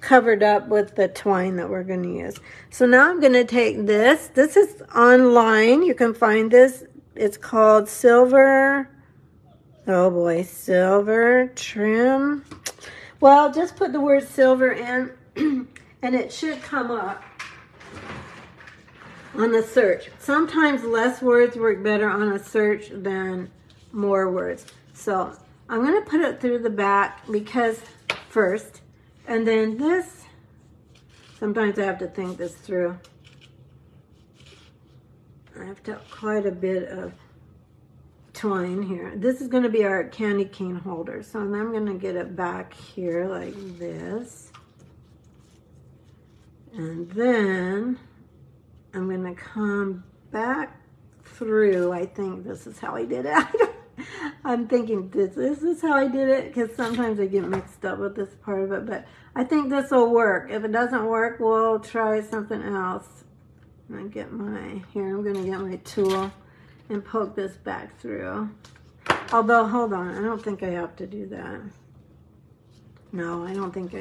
covered up with the twine that we're going to use. So now I'm going to take this. This is online. You can find this. It's called silver. Oh boy, silver trim. Well, just put the word silver in and it should come up on the search. Sometimes less words work better on a search than more words. So I'm going to put it through the back because first, and then this, sometimes I have to think this through. I have to quite a bit of twine here. This is going to be our candy cane holder. So then I'm going to get it back here like this. And then I'm going to come back through. I think this is how I did it. I'm thinking this is how I did it because sometimes I get mixed up with this part of it, but I think this will work. If it doesn't work, we'll try something else. I'm going to get my, here, I'm going to get my tool and poke this back through. Although, hold on, I don't think I have to do that. No, I don't think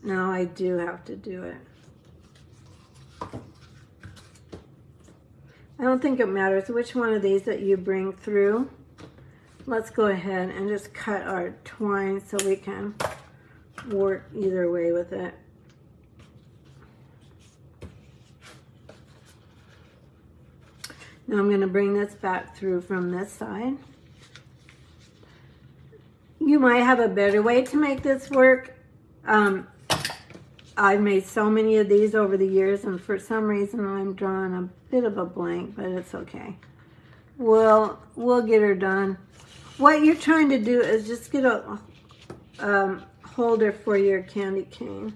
no, I do have to do it. I don't think it matters which one of these that you bring through. Let's go ahead and just cut our twine so we can work either way with it. Now I'm going to bring this back through from this side. You might have a better way to make this work. I've made so many of these over the years, and for some reason I'm drawing a bit of a blank, but it's okay. We'll get her done. What you're trying to do is just get a holder for your candy cane.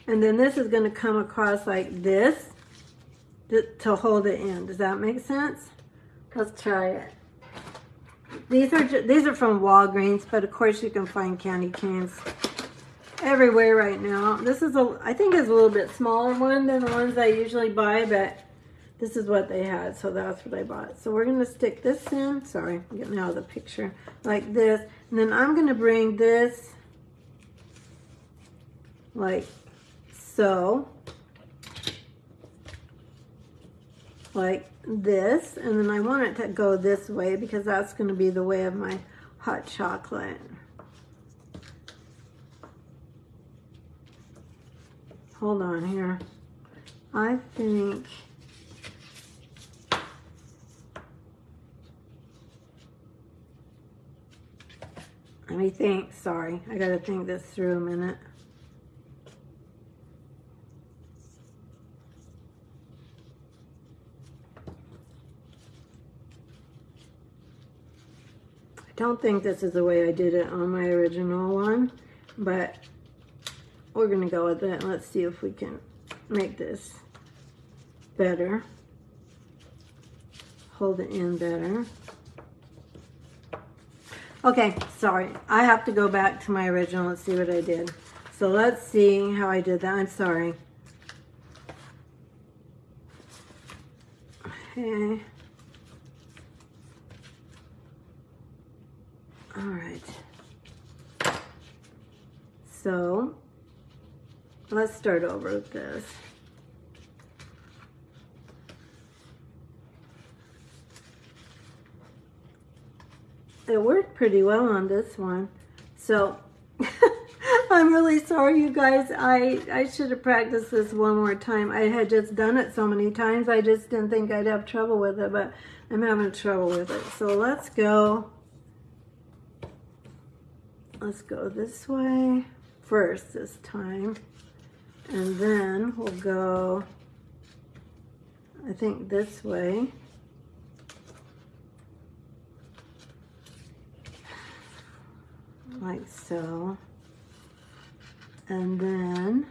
And then this is going to come across like this to hold it in. Does that make sense? Let's try it. These are from Walgreens, but of course you can find candy canes everywhere right now. This is I think it's a little bit smaller one than the ones I usually buy, but this is what they had, so that's what I bought. So we're going to stick this in. Sorry, I'm getting out of the picture. Like this. And then I'm going to bring this like so. like this, and then I want it to go this way because that's going to be the way of my hot chocolate. Hold on here. I think let me think. Sorry, I gotta think this through a minute. I don't think this is the way I did it on my original one, but we're gonna go with it. Let's see if we can make this better. Hold it in better. Okay, sorry. I have to go back to my original and see what I did. So let's see how I did that. I'm sorry. Okay. All right. So let's start over with this. It worked pretty well on this one. So I'm really sorry, you guys. I should have practiced this one more time. I had just done it so many times. I just didn't think I'd have trouble with it, but I'm having trouble with it. So let's go this way first this time. And then we'll go, I think, this way. Like so. And then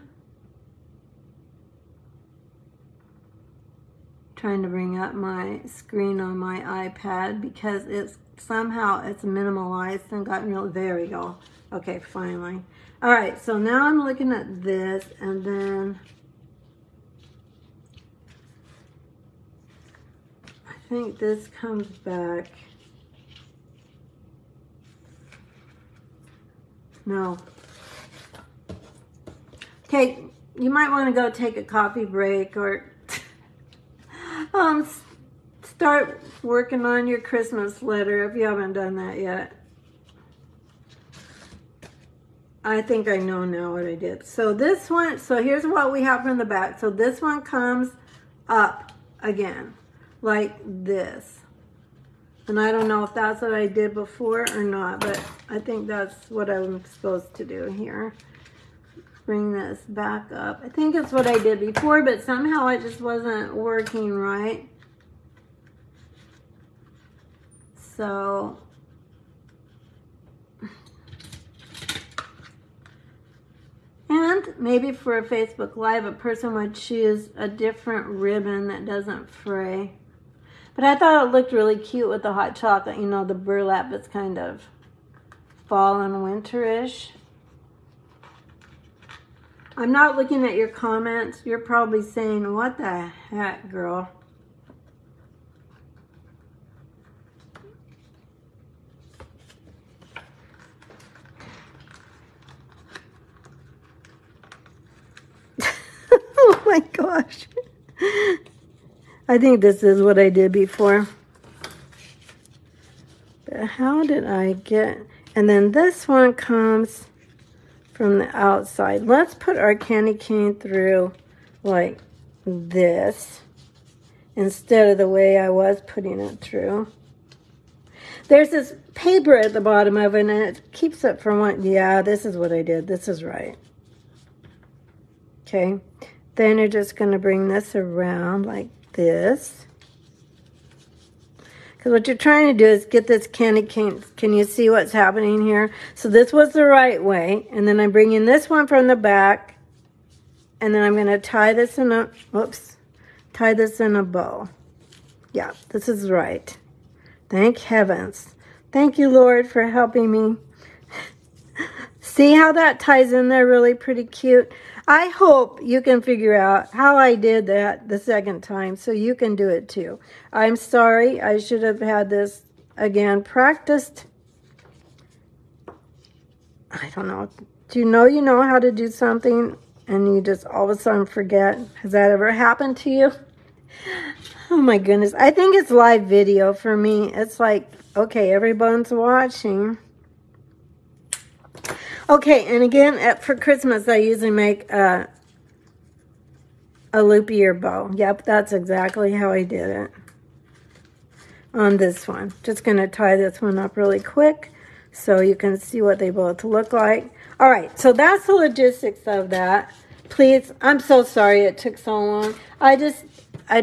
trying to bring up my screen on my iPad because it's somehow it's minimalized and got real, there we go. Okay, finally. All right, so now I'm looking at this, and then I think this comes back. No. Okay, you might want to go take a coffee break or start working on your Christmas letter if you haven't done that yet. I think I know now what I did. So this one, so here's what we have from the back. So this one comes up again, like this. And I don't know if that's what I did before or not, but I think that's what I'm supposed to do here. Bring this back up. I think it's what I did before, but somehow it just wasn't working right. So and maybe for a Facebook Live, a person would choose a different ribbon that doesn't fray. But I thought it looked really cute with the hot chocolate. You know, the burlap is kind of fall and winterish. I'm not looking at your comments. You're probably saying, what the heck, girl? Oh my gosh. I think this is what I did before. But how did I get... And then this one comes from the outside. Let's put our candy cane through like this instead of the way I was putting it through. There's this paper at the bottom of it, and it keeps it from one... Yeah, this is what I did. This is right. Okay. Then you're just going to bring this around like this. Because what you're trying to do is get this candy cane. Can you see what's happening here? So this was the right way. And then I'm bringing this one from the back. And then I'm going to tie this in a, whoops, tie this in a bow. Yeah, this is right. Thank heavens. Thank you, Lord, for helping me. See how that ties in there really pretty cute? I hope you can figure out how I did that the second time so you can do it too. I'm sorry. I should have had this, again, practiced. I don't know. Do you know how to do something and you just all of a sudden forget? Has that ever happened to you? Oh my goodness. I think it's live video for me. It's like, okay, everyone's watching. Okay, and again, for Christmas, I usually make a loop ear bow. Yep, that's exactly how I did it on this one. Just going to tie this one up really quick so you can see what they both look like. All right, so that's the logistics of that. Please, I'm so sorry it took so long. I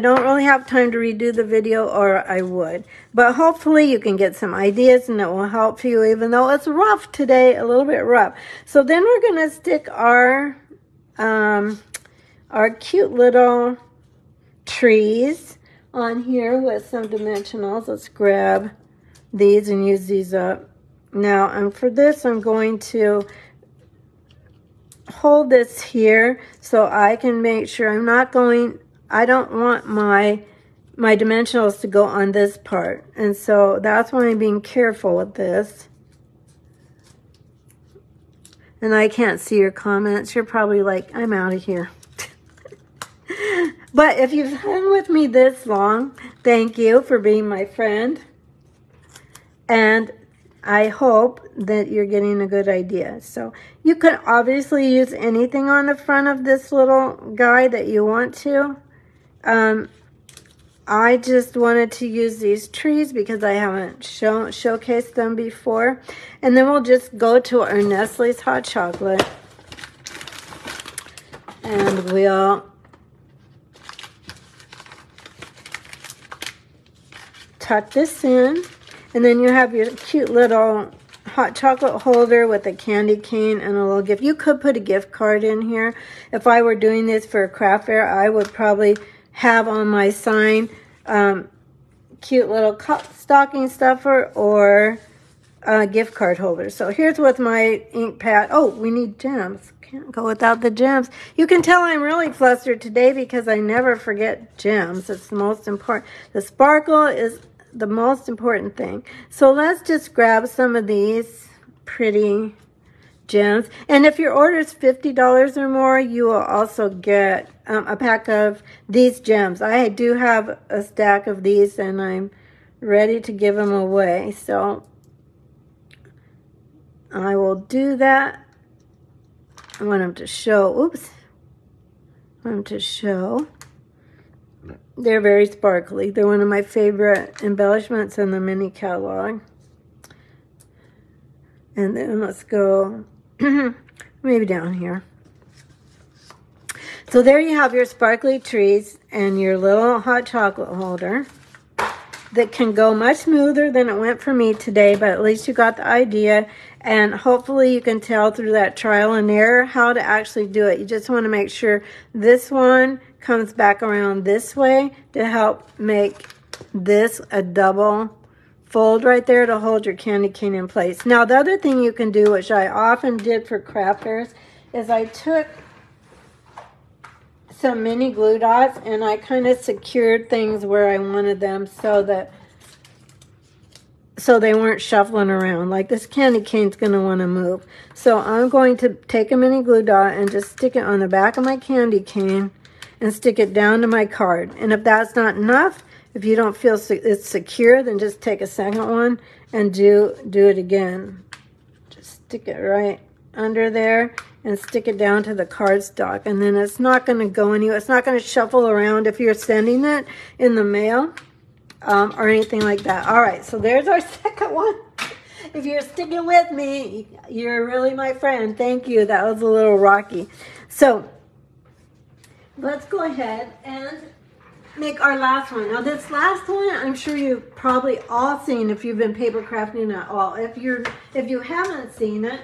don't really have time to redo the video, or I would. But hopefully you can get some ideas and it will help you, even though it's rough today, a little bit rough. So then we're going to stick our cute little trees on here with some dimensionals. Let's grab these and use these up. Now, and for this, I'm going to hold this here so I can make sure I don't want my dimensionals to go on this part. And so that's why I'm being careful with this. And I can't see your comments. You're probably like, I'm out of here. But if you've hung with me this long, thank you for being my friend. And I hope that you're getting a good idea. So you could obviously use anything on the front of this little guy that you want to. I just wanted to use these trees because I haven't showcased them before. And then we'll just go to our Nestle's hot chocolate. And we'll tuck this in. And then you have your cute little hot chocolate holder with a candy cane and a little gift. You could put a gift card in here. If I were doing this for a craft fair, I would probably have on my sign cute little stocking stuffer or a gift card holder. So here's with my ink pad. Oh, we need gems. Can't go without the gems. You can tell I'm really flustered today because I never forget gems. It's the most important. The sparkle is the most important thing. So let's just grab some of these pretty gems. And if your order is $50 or more, you will also get a pack of these gems. I do have a stack of these and I'm ready to give them away. So I will do that. I want them to show, oops. I want them to show. They're very sparkly. They're one of my favorite embellishments in the mini catalog. And then let's go maybe down here. So there you have your sparkly trees and your little hot chocolate holder that can go much smoother than it went for me today, but at least you got the idea. And hopefully you can tell through that trial and error how to actually do it. You just want to make sure this one comes back around this way to help make this a double fold right there to hold your candy cane in place. Now the other thing you can do, which I often did for craft fairs, is I took some mini glue dots and I kind of secured things where I wanted them so they weren't shuffling around. Like this candy cane's going to want to move. So I'm going to take a mini glue dot and just stick it on the back of my candy cane and stick it down to my card. And if that's not enough, if you don't feel it's secure, then just take a second one and do it again. Just stick it right under there and stick it down to the cardstock. And then it's not going to go anywhere. It's not going to shuffle around if you're sending it in the mail or anything like that. All right, so there's our second one. If you're sticking with me, you're really my friend. Thank you. That was a little rocky. So let's go ahead and make our last one. Now this last one, I'm sure you've probably all seen if you've been paper crafting at all. If you haven't seen it,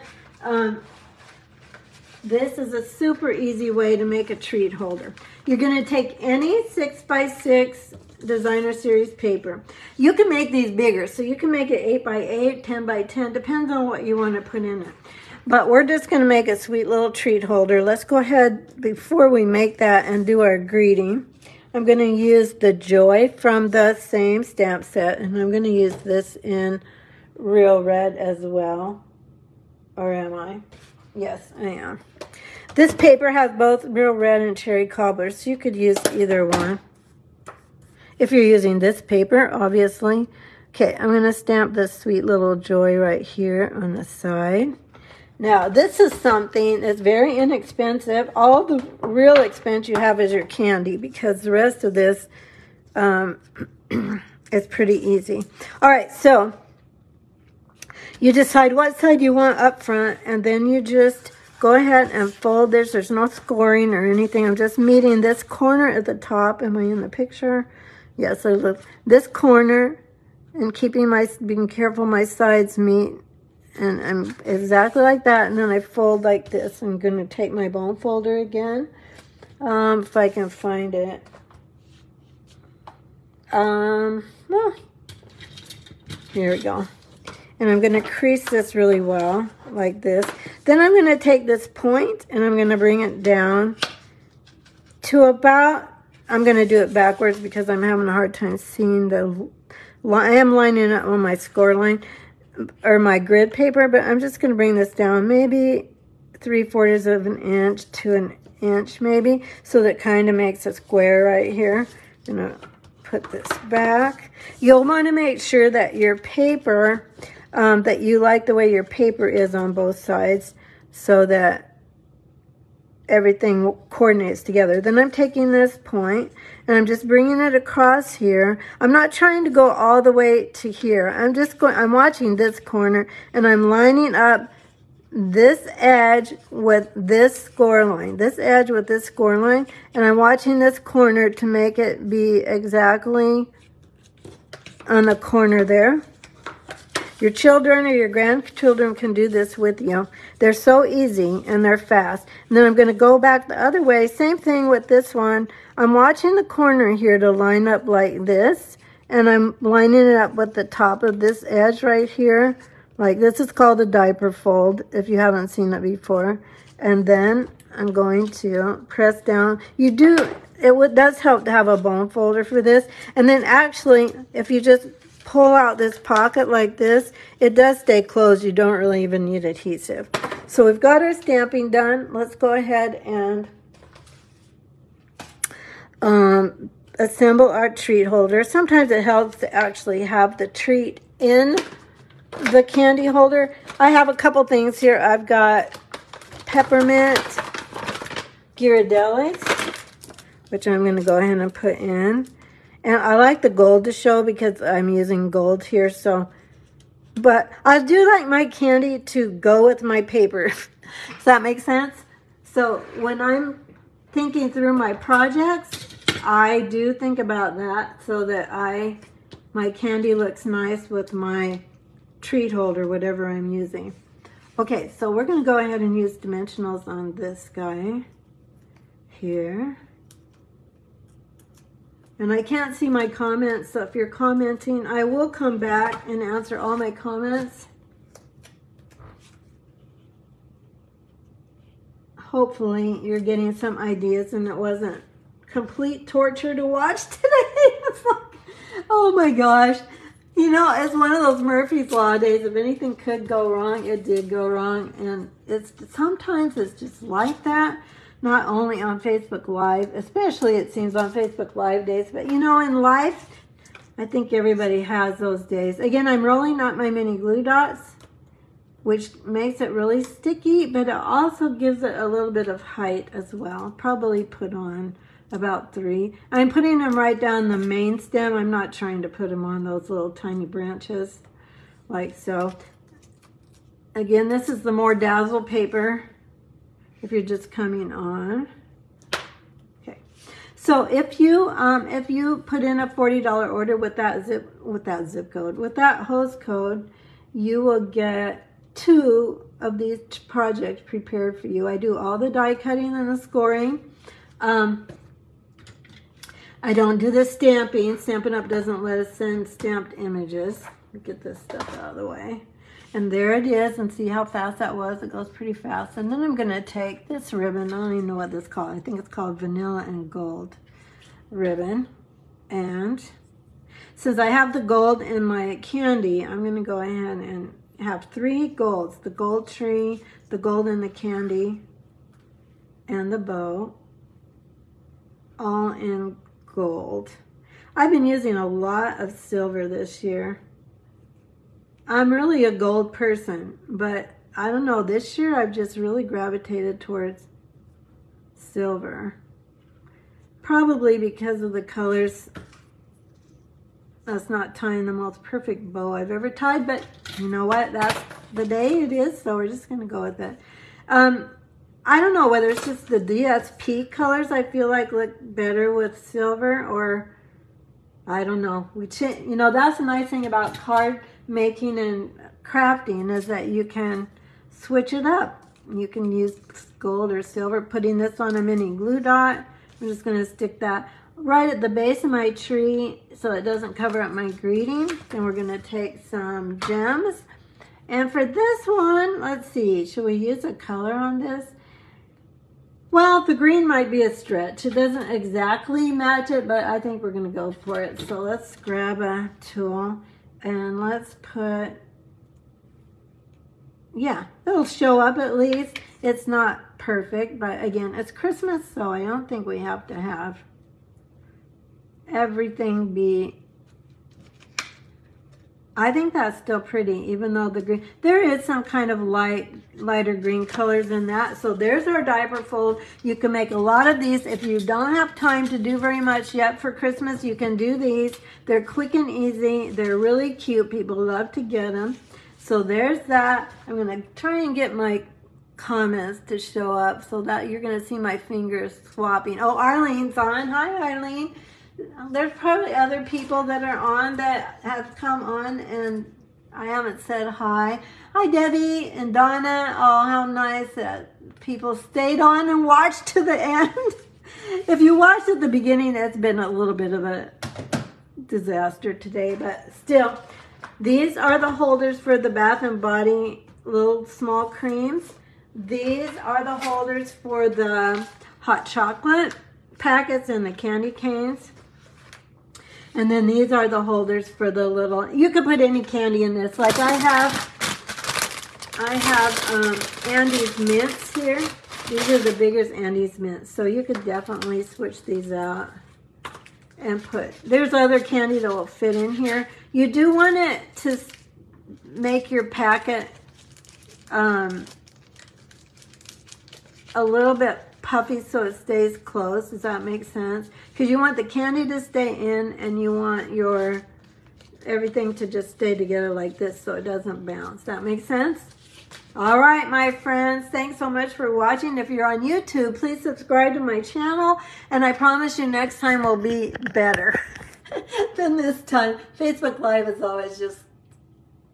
this is a super easy way to make a treat holder. You're going to take any 6x6 designer series paper. You can make these bigger, so you can make it 8x8, 10x10, depends on what you want to put in it. But we're just going to make a sweet little treat holder. Let's go ahead, before we make that, and do our greeting. I'm going to use the Joy from the same stamp set, and I'm going to use this in real red as well. Or am I? Yes, I am. This paper has both real red and cherry cobbler, so you could use either one. if you're using this paper, obviously. Okay, I'm going to stamp this sweet little joy right here on the side. Now, this is something that's very inexpensive. All the real expense you have is your candy, because the rest of this is pretty easy. All right, so you decide what side you want up front, and then you just go ahead and fold this. There's no scoring or anything. I'm just meeting this corner at the top. Am I in the picture? Yes, I look. This corner, and being careful my sides meet. And I'm exactly like that. And then I fold like this. I'm going to take my bone folder again. If I can find it. Well, here we go. And I'm going to crease this really well, like this. Then I'm going to take this point and I'm going to bring it down to about, I'm going to do it backwards because I'm having a hard time seeing I am lining up on my score line, or my grid paper, but I'm just going to bring this down maybe 3/4 of an inch to an inch maybe, so that kind of makes a square right here. I'm going to put this back. You'll want to make sure that your paper, that you like the way your paper is on both sides, so that everything coordinates together. Then I'm taking this point and I'm just bringing it across here. I'm not trying to go all the way to here. I'm watching this corner and I'm lining up this edge with this score line, and I'm watching this corner to make it be exactly on the corner there. Your children or your grandchildren can do this with you. They're so easy and they're fast. And then I'm going to go back the other way. Same thing with this one. I'm watching the corner here to line up like this. And I'm lining it up with the top of this edge right here. Like this is called a diaper fold if you haven't seen it before. And then I'm going to press down. It does help to have a bone folder for this. And then actually, if you just pull out this pocket like this, it does stay closed. You don't really even need adhesive. So we've got our stamping done. Let's go ahead and assemble our treat holder. Sometimes it helps to actually have the treat in the candy holder. I have a couple things here. I've got peppermint Ghirardellis, which I'm going to go ahead and put in. And I like the gold to show because I'm using gold here. But I do like my candy to go with my paper. Does that make sense? So when I'm thinking through my projects, I do think about that so that my candy looks nice with my treat holder, whatever I'm using. Okay, so we're going to go ahead and use dimensionals on this guy here. And I can't see my comments, so if you're commenting, I will come back and answer all my comments. Hopefully you're getting some ideas and it wasn't complete torture to watch today. It's like, oh my gosh. You know, it's one of those Murphy's Law days. If anything could go wrong, it did go wrong. And sometimes it's just like that. Not only on Facebook Live, especially it seems on Facebook Live days, but you know, in life, I think everybody has those days. Again, I'm rolling out my mini glue dots, which makes it really sticky, but it also gives it a little bit of height as well. Probably put on about 3. I'm putting them right down the main stem. I'm not trying to put them on those little tiny branches like so. Again, this is the more dazzle paper. If you're just coming on. Okay. So if you put in a $40 order with that zip code, with that host code, you will get 2 of these projects prepared for you. I do all the die cutting and the scoring. I don't do the stamping. Stampin' Up doesn't let us send stamped images. Get this stuff out of the way. And there it is, and see how fast that was. It goes pretty fast. And then I'm going to take this ribbon. I don't even know what this is called. I think it's called Vanilla and Gold ribbon. And since I have the gold in my candy, I'm going to go ahead and have 3 golds. The gold tree, the gold in the candy, and the bow, all in gold. I've been using a lot of silver this year. I'm really a gold person, but I don't know, this year I've just really gravitated towards silver. Probably because of the colors. That's not tying the most perfect bow I've ever tied, but you know what? That's the day it is, so we're just going to go with it. I don't know whether it's just the DSP colors I feel like look better with silver, or I don't know. You know, that's the nice thing about card making and crafting is that you can switch it up. You can use gold or silver. Putting this on a mini glue dot. I'm just going to stick that right at the base of my tree so it doesn't cover up my greeting. Then we're going to take some gems. And for this one, let's see, should we use a color on this? Well, the green might be a stretch. It doesn't exactly match it, but I think we're going to go for it. So let's grab a tool and let's put, yeah, it'll show up at least. It's not perfect, but again, it's Christmas, so I don't think we have to have everything be, I think that's still pretty, even though the green, there is some kind of lighter green colors in that. So there's our diaper fold. You can make a lot of these. If you don't have time to do very much yet for Christmas, you can do these. They're quick and easy. They're really cute. People love to get them. So there's that. I'm going to try and get my comments to show up so that you're going to see my fingers swapping. Oh, Arlene's on. Hi, Arlene. There's probably other people that are on that have come on and I haven't said hi. Hi, Debbie and Donna. Oh, how nice that people stayed on and watched to the end. If you watched at the beginning, it's been a little bit of a disaster today, but still, these are the holders for the Bath and Body little small creams. These are the holders for the hot chocolate packets and the candy canes. And then these are the holders for the little, you could put any candy in this. Like I have Andy's mints here. These are the biggest Andy's mints. So you could definitely switch these out and put, there's other candy that will fit in here. You do want it to make your packet a little bit puffy so it stays closed. Does that make sense? Because you want the candy to stay in and you want your everything to just stay together like this so it doesn't bounce. That makes sense? All right, my friends, thanks so much for watching. If you're on YouTube, please subscribe to my channel, and I promise you next time will be better than this time. Facebook Live is always just,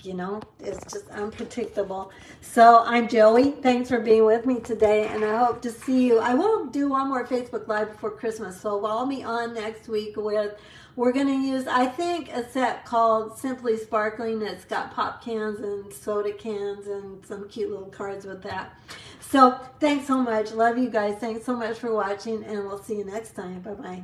you know, it's just unpredictable. So I'm Joey. Thanks for being with me today, and I hope to see you. I will do one more Facebook Live before Christmas, so I'll be on next week with, we're going to use, I think, a set called Simply Sparkling. It's got pop cans and soda cans and some cute little cards with that. So thanks so much. Love you guys. Thanks so much for watching, and we'll see you next time. Bye-bye.